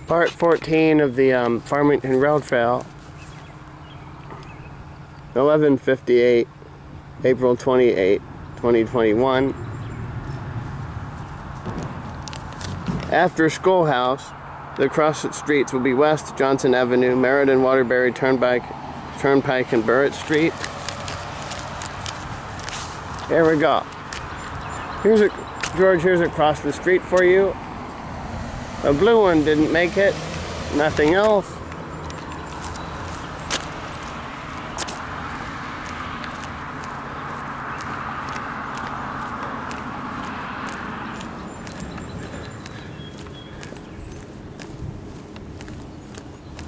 Part 14 of the Farmington Rail Trail, 11:58, April 28, 2021. After Schoolhouse, the cross streets will be West Johnson Avenue, Meriden Waterbury Turnpike, and Burrett Street. There we go. George, here's across the street for you. The blue one didn't make it. Nothing else.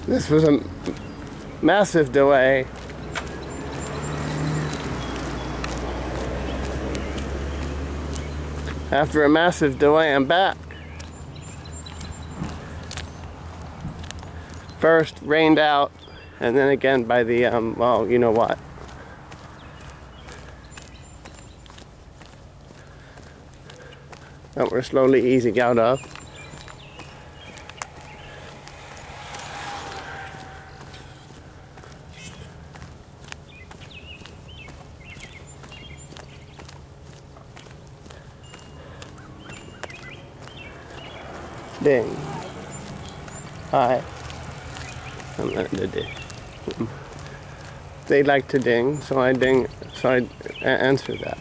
This was a massive delay. After a massive delay, I'm back. First rained out, and then again by the, well, you know what. That we're slowly easing out of. Ding. Hi. I'm not to ding. They like to ding, so I ding, so I answer that.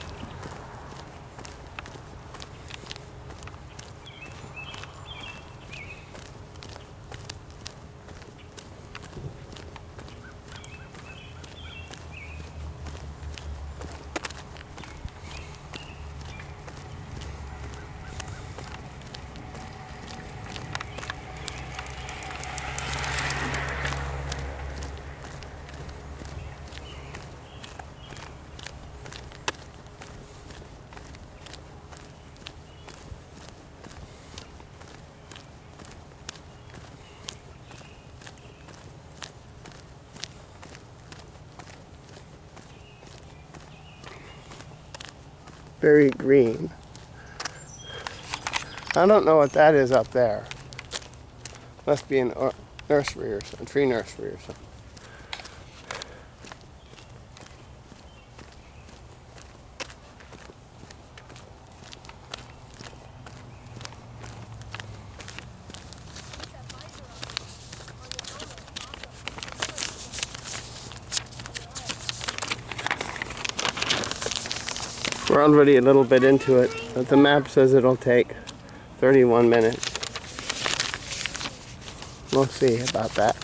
Very green. I don't know what that is up there. Must be an nursery or something, tree nursery or something. We're already a little bit into it, but the map says it'll take 31 minutes. We'll see about that.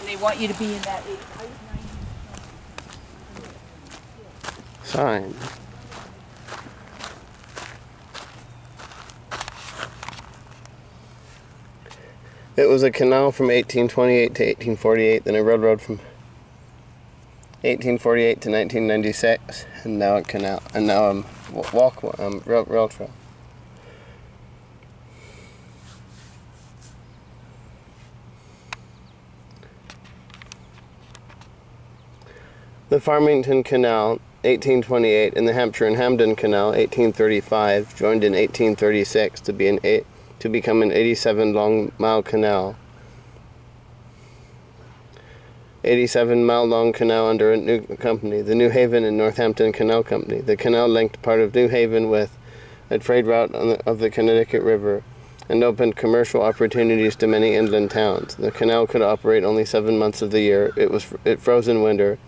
They want you to be in that 8. Sign. It was a canal from 1828 to 1848, then a railroad from 1848 to 1996, and now a canal, and now a rail trail. The Farmington Canal, 1828, and the Hampshire and Hamden Canal, 1835, joined in 1836 to become an 87-mile canal. 87-mile-long canal under a new company, the New Haven and Northampton Canal Company. The canal linked part of New Haven with a trade route of the Connecticut River and opened commercial opportunities to many inland towns. The canal could operate only 7 months of the year. It froze in winter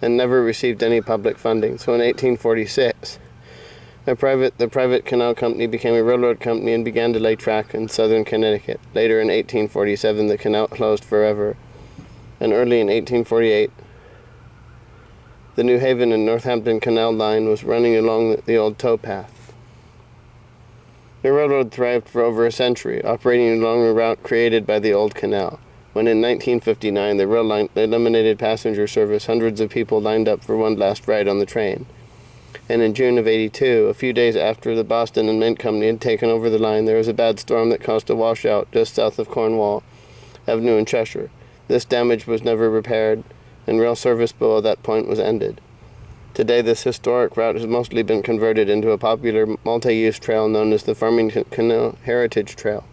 and never received any public funding. So in 1846, The private canal company became a railroad company and began to lay track in southern Connecticut. Later in 1847, the canal closed forever, and early in 1848, the New Haven and Northampton Canal line was running along the old towpath. The railroad thrived for over a century, operating along a route created by the old canal. When in 1959 the rail line eliminated passenger service, hundreds of people lined up for one last ride on the train. And in June of '82, a few days after the Boston and Mint Company had taken over the line, there was a bad storm that caused a washout just south of Cornwall Avenue in Cheshire. This damage was never repaired, and rail service below that point was ended. Today, this historic route has mostly been converted into a popular multi-use trail known as the Farmington Canal Heritage Trail.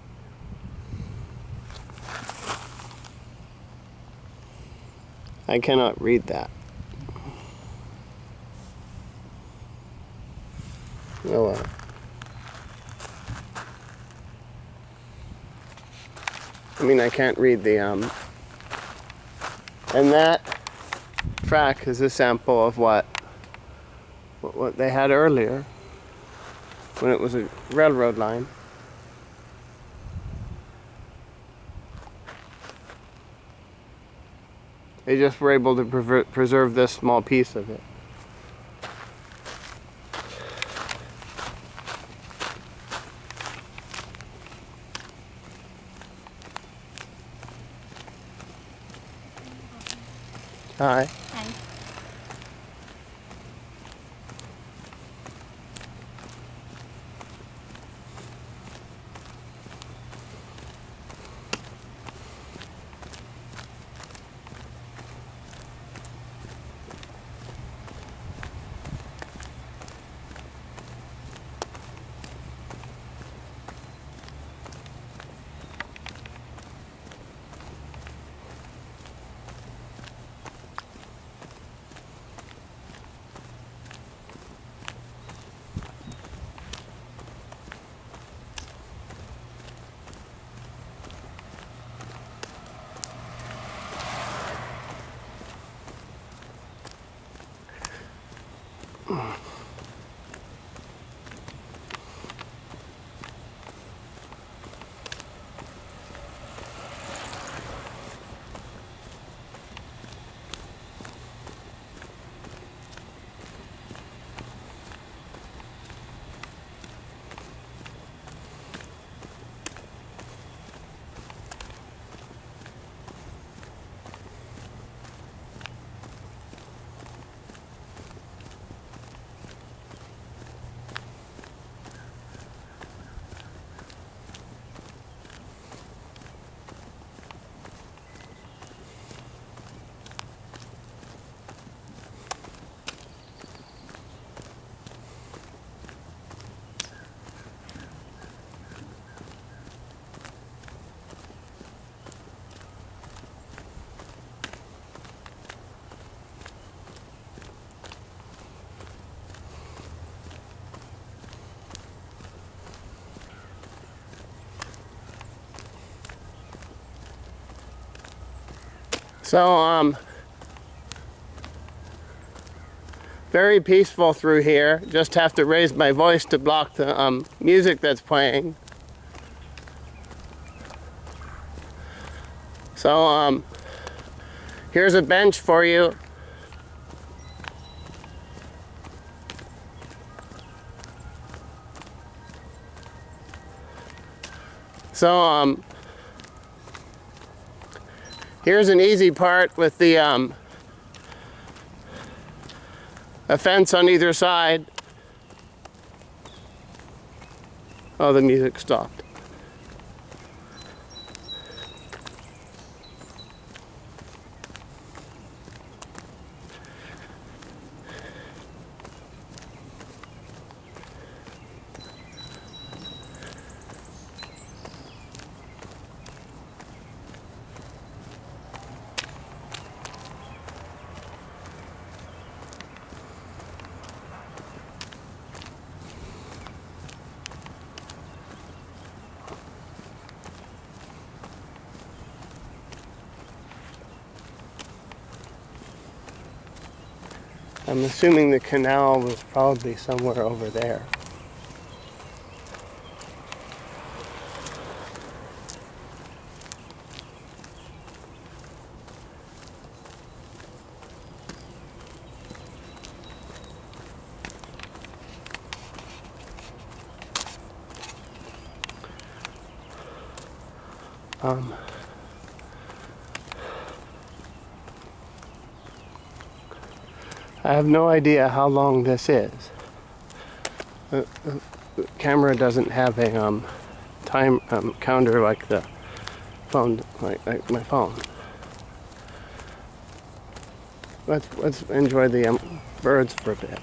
I cannot read that. Oh well. I mean, I can't read the, And that track is a sample of what they had earlier when it was a railroad line. They just were able to preserve this small piece of it. Hi. Hi. So, very peaceful through here. Just have to raise my voice to block the music that's playing. So, here's a bench for you. So, here's an easy part with the a fence on either side. Oh, the music stopped. I'm assuming the canal was probably somewhere over there. I have no idea how long this is. The camera doesn't have a time counter like the phone, like my phone. Let's enjoy the birds for a bit.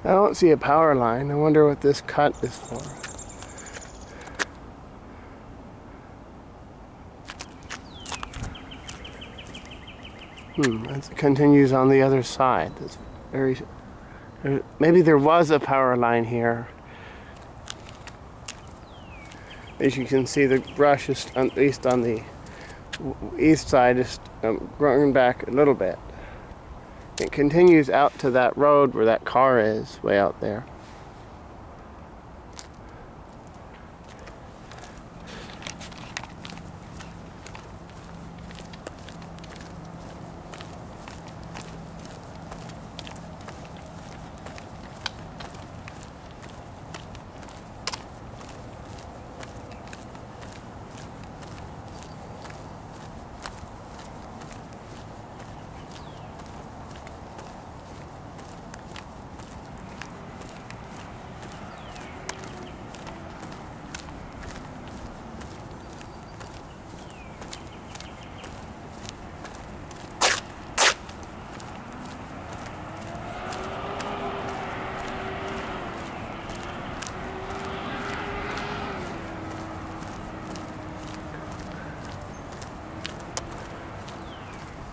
I don't see a power line. I wonder what this cut is for. It continues on the other side. That's very. Maybe there was a power line here. As you can see, the brush is, at least on the east side, is growing back a little bit. It continues out to that road where that car is, way out there.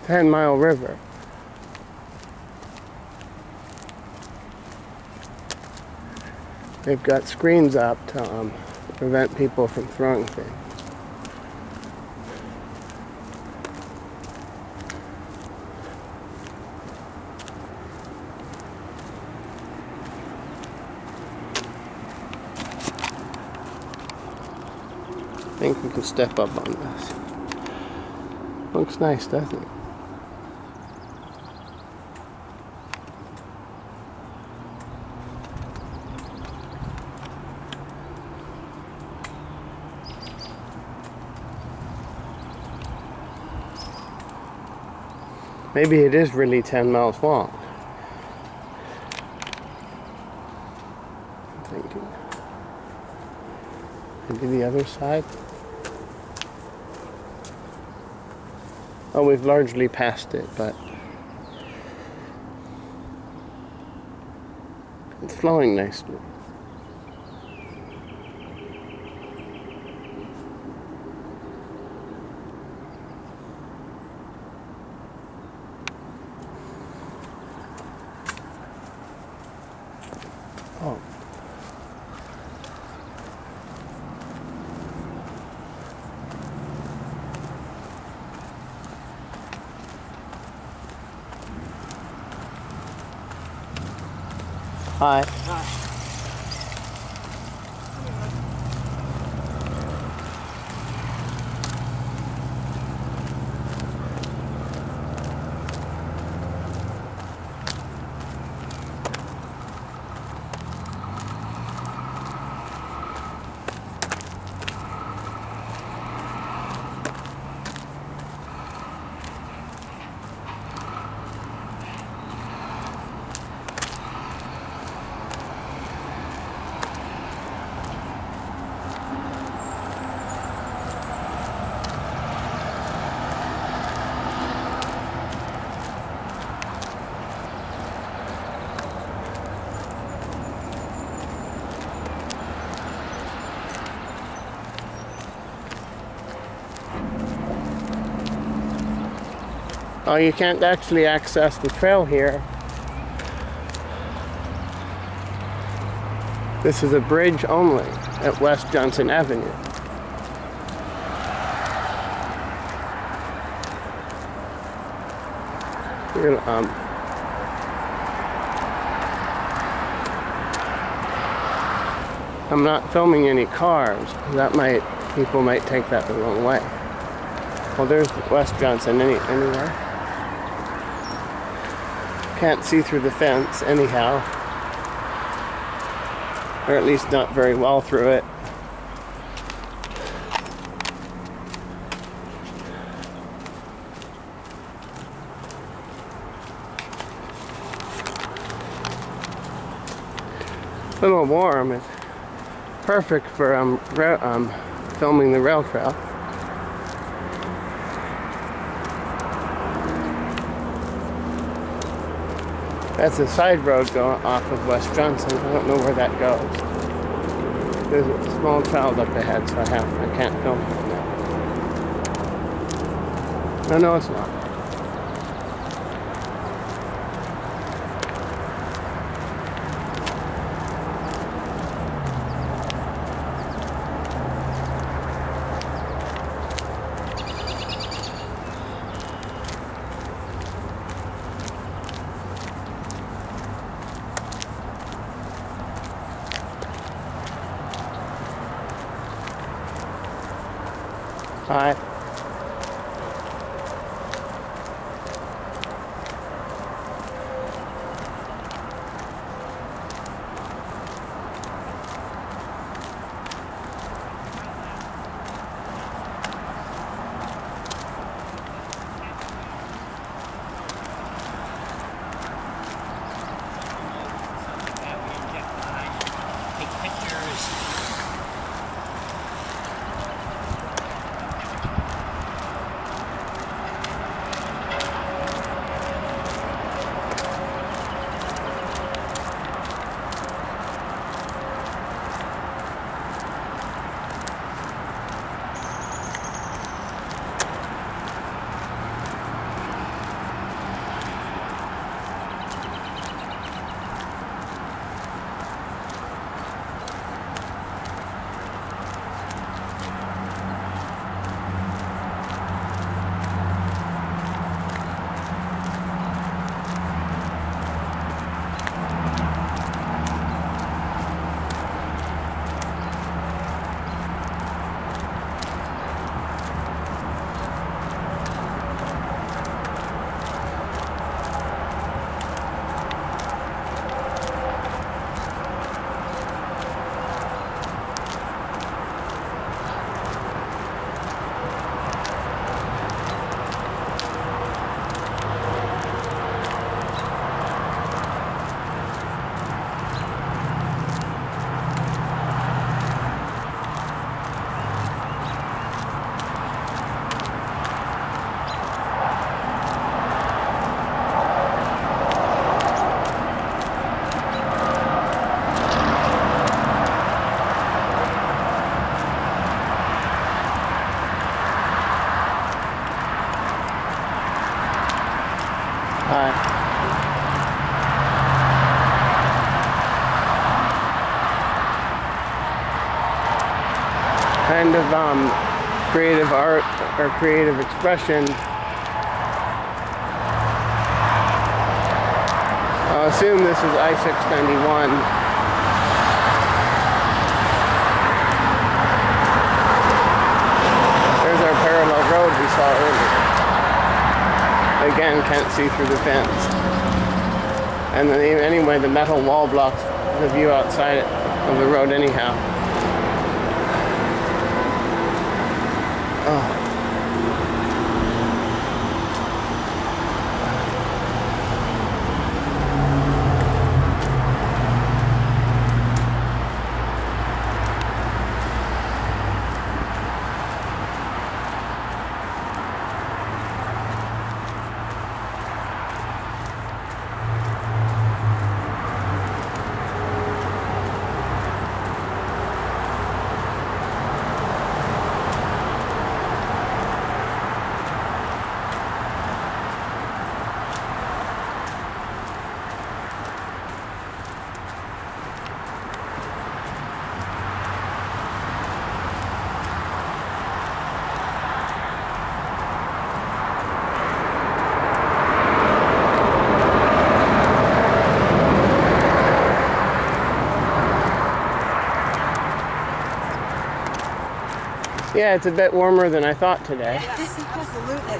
Ten-Mile River. They've got screens up to prevent people from throwing things. I think we can step up on this. Looks nice, doesn't it? Maybe it is really 10 miles long. I'm thinking. Maybe the other side. Oh, we've largely passed it, but it's flowing nicely. Oh. Hi. Hi. Oh, you can't actually access the trail here. This is a bridge only at West Johnson Avenue. We're gonna, I'm not filming any cars. People might take that the wrong way. Well, there's West Johnson anyway. Can't see through the fence anyhow. Or at least not very well through it. A little warm. It's perfect for filming the rail trail. That's a side road going off of West Johnson. I don't know where that goes. There's a small child up ahead, so I can't film it now. No, it's not. Hi. Kind of creative art or creative expression. I'll assume this is I-691. There's our parallel road we saw earlier. Again, can't see through the fence. And then anyway, the metal wall blocks the view outside of the road anyhow. Oh. Yeah, it's a bit warmer than I thought today. Yes, absolutely.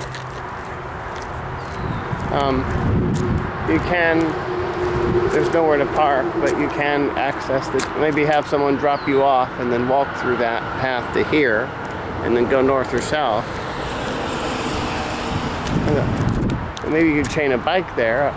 You can, there's nowhere to park, but you can access the, maybe have someone drop you off and then walk through that path to here and then go north or south. Maybe you could chain a bike there.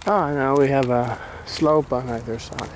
Oh, now we have a slope on either side.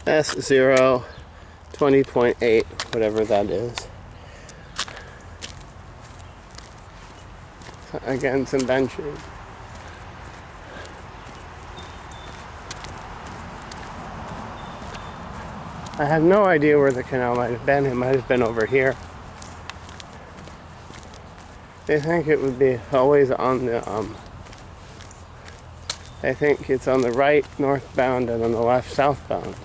S0 20.8, whatever that is. Again, some benches. I have no idea where the canal might have been. It might have been over here. I think it would be always on the, I think it's on the right northbound and on the left southbound.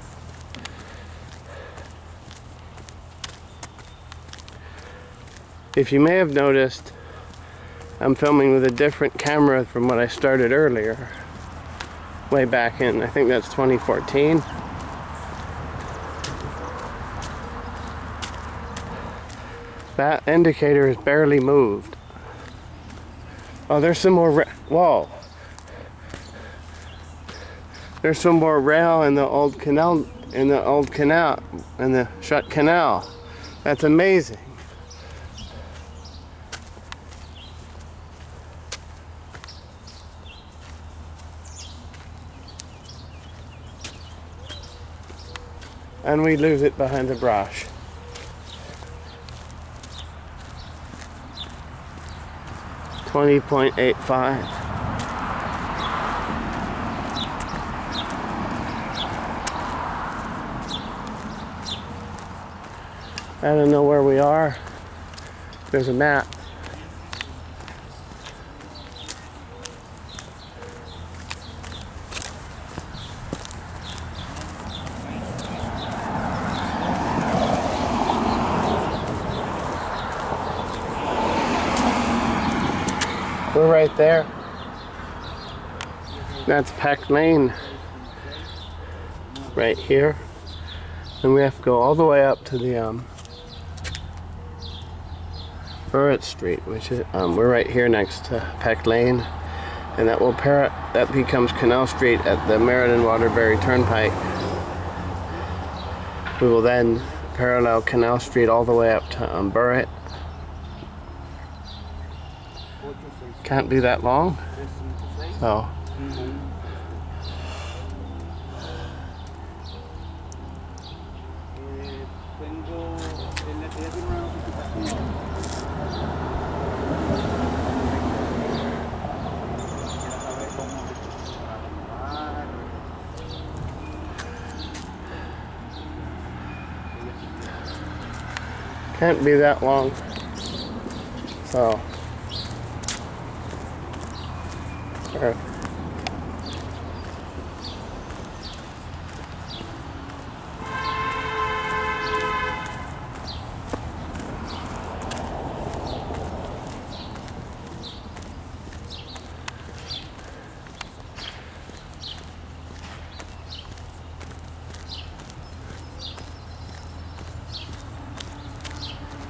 If you may have noticed, I'm filming with a different camera from what I started earlier. Way back in, I think that's 2014. That indicator is barely moved. Oh, there's some more whoa. There's some more rail in the old canal, in the shut canal. That's amazing. And we lose it behind the brush. .85. I don't know where we are. There's a map. We're right there. That's Peck Lane right here. And we have to go all the way up to the Burritt Street, which is we're right here next to Peck Lane, and that becomes Canal Street at the Meriden Waterbury Turnpike. We will then parallel Canal Street all the way up to Burritt. Can't be that long, so can't be that long, so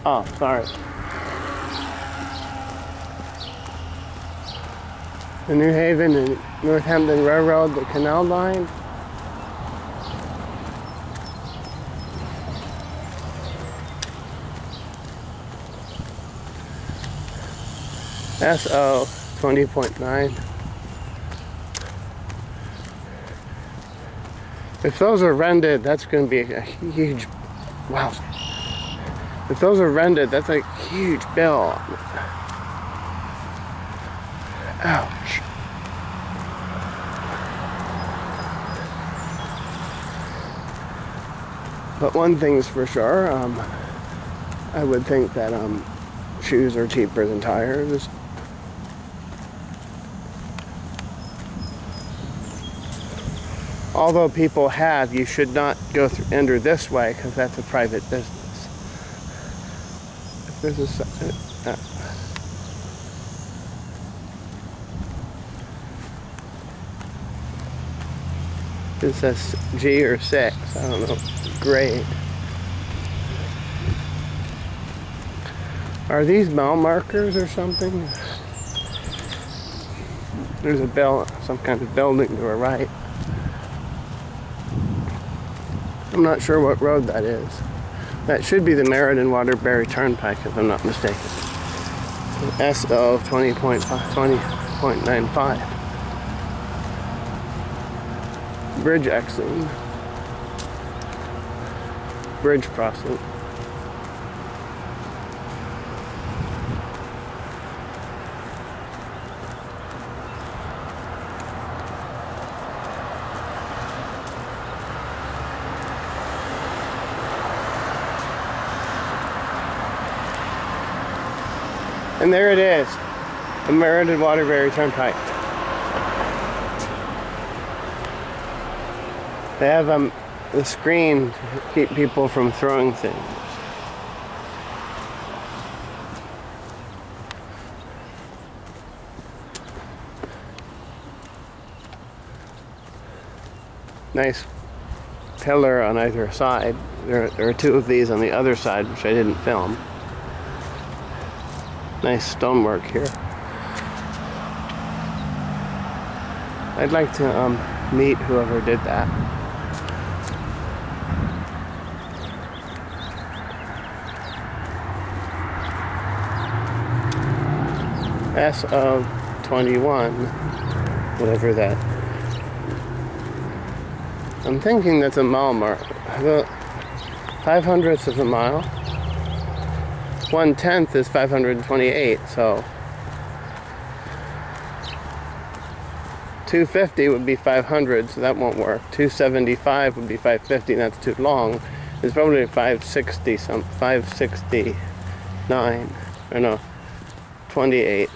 oh, sorry. The New Haven and Northampton Railroad, the canal line. SO 20.9. If those are rented, that's going to be a huge, wow. If those are rented, that's a huge bill. Ouch. But one thing's for sure, I would think that shoes are cheaper than tires. Although people have, you should not go enter this way because that's a private business. If there's a it says G or 6, I don't know, grade. Are these mile markers or something? There's a some kind of building to our right. I'm not sure what road that is. That should be the Meriden Waterbury Turnpike if I'm not mistaken. SO 20.95. Bridge exit. Bridge crossing. And there it is, the Meriden Waterbury Turnpike. They have the screen to keep people from throwing things. nice pillar on either side. There are two of these on the other side, which I didn't film. Nice stonework here. I'd like to meet whoever did that. SO21, whatever that. I'm thinking that's a mile mark. About 5/100ths of a mile. 1/10 is 528, so 250 would be 500, so that won't work. 275 would be 550, and that's too long. It's probably 560 something, 569, or no, 28.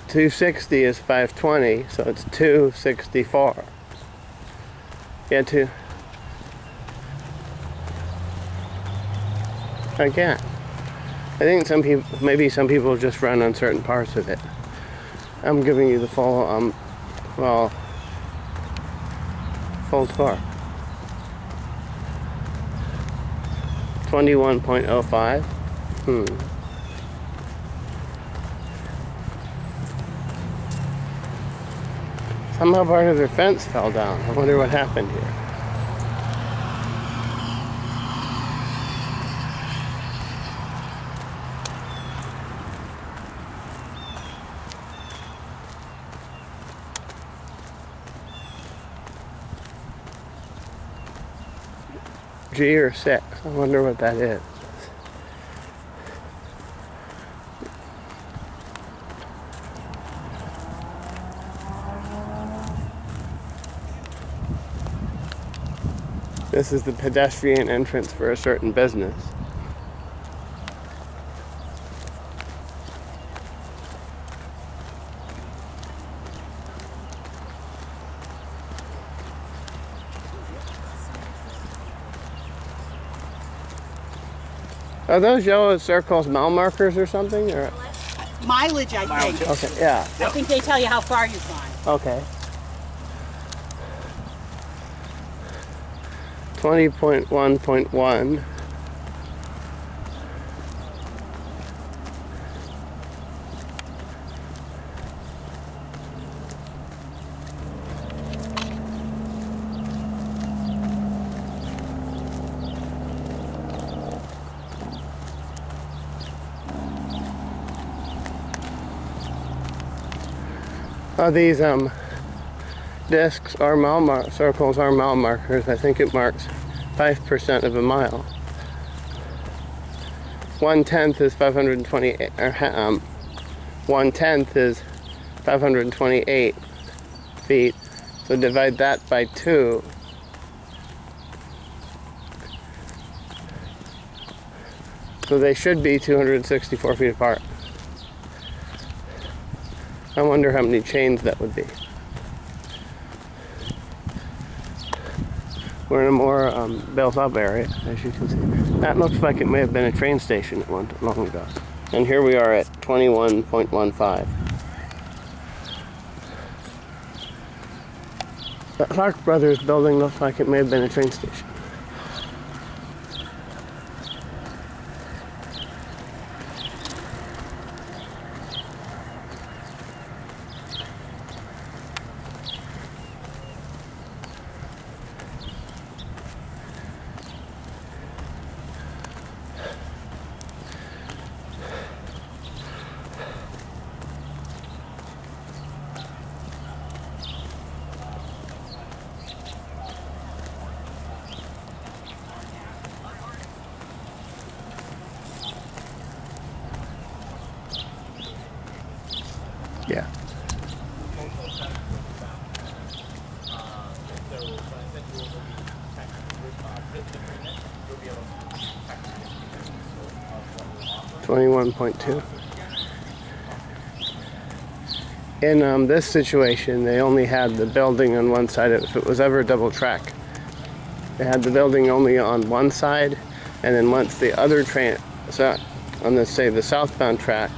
.260 is 520, so it's 264. Yeah, again, I think maybe some people just run on certain parts of it. I'm giving you the full, full score. 21.05. Somehow part of their fence fell down. I wonder what happened here. G or 6. I wonder what that is. This is the pedestrian entrance for a certain business. Are those yellow circles mile markers or something? Or? Mileage, I think. Okay, yeah. I think they tell you how far you've gone. Okay. 20.1.1. These discs are circles are mile markers. I think it marks 5% of a mile. 1/10 is 528. 1/10 is 528 feet. So divide that by 2. So they should be 264 feet apart. I wonder how many chains that would be. We're in a more built-up area, as you can see. That looks like it may have been a train station at one long ago. And here we are at 21.15. The Clark Brothers building looks like it may have been a train station. Yeah. .2. In this situation, they only had the building on one side. If it was ever double track, they had the building only on one side, and then once the other train, so on the, say, the southbound track.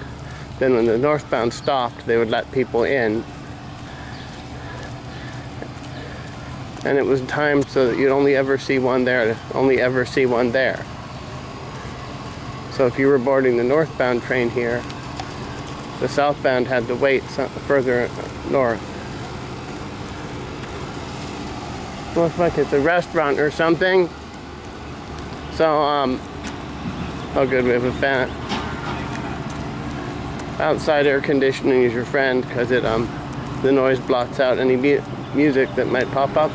Then when the northbound stopped, they would let people in. And it was timed so that you'd only ever see one there, only ever see one there. So if you were boarding the northbound train here, the southbound had to wait further north. Looks like it's a restaurant or something. So, oh good, we have a fan. Outside air conditioning is your friend because it, the noise blots out any music that might pop up.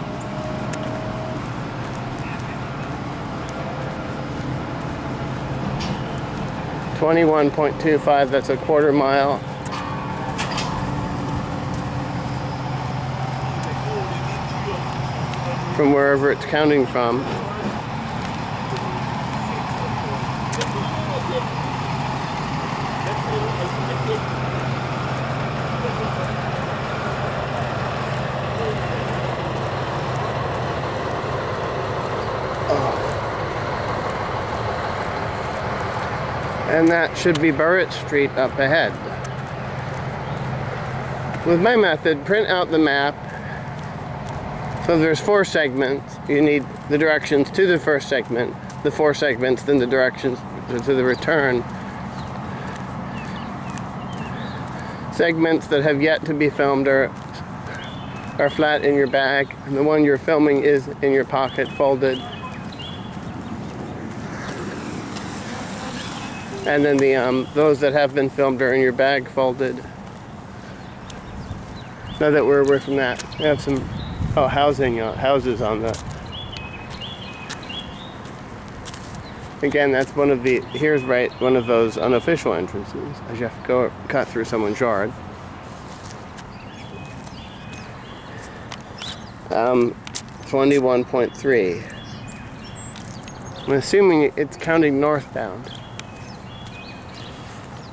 .25, that's a quarter mile. From wherever it's counting from. And that should be Burritt Street up ahead. With my method, print out the map. So there's 4 segments. You need the directions to the first segment, the 4 segments, then the directions to the return. Segments that have yet to be filmed are flat in your bag, and the one you're filming is in your pocket, folded. And then the those that have been filmed are in your bag, folded. Now that we're away from that, we have some houses on the. Again, that's one of the. Here's one of those unofficial entrances, as you have to go cut through someone's yard. 21.3. I'm assuming it's counting northbound.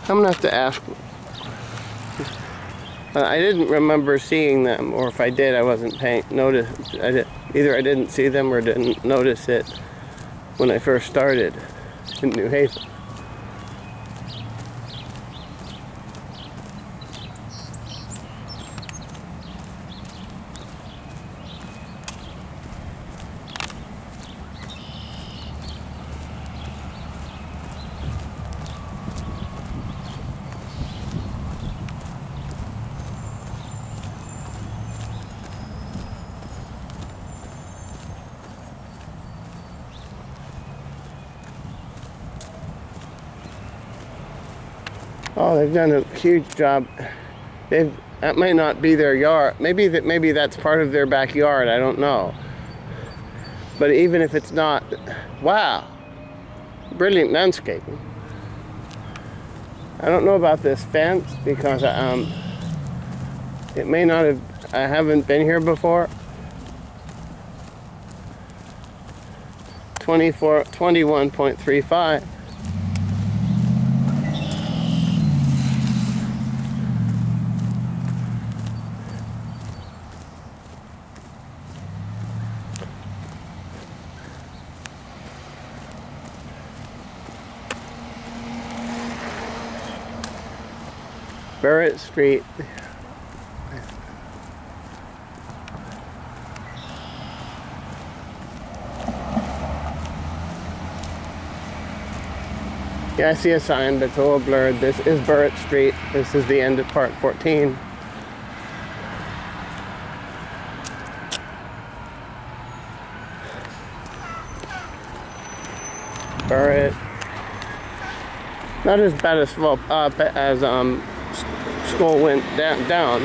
I'm gonna have to ask. I didn't remember seeing them, or if I did, I wasn't paying notice. Either I didn't see them or didn't notice it when I first started in New Haven. Oh, they've done a huge job. That might not be their yard. Maybe that's part of their backyard. I don't know. But even if it's not, wow, brilliant landscaping. I don't know about this fence because it may not have. I haven't been here before. 21.35. Burritt Street. Yeah, I see a sign, but it's a little blurred. This is Burritt Street. This is the end of Part 14. Burritt. Not as bad a slope up as school went down.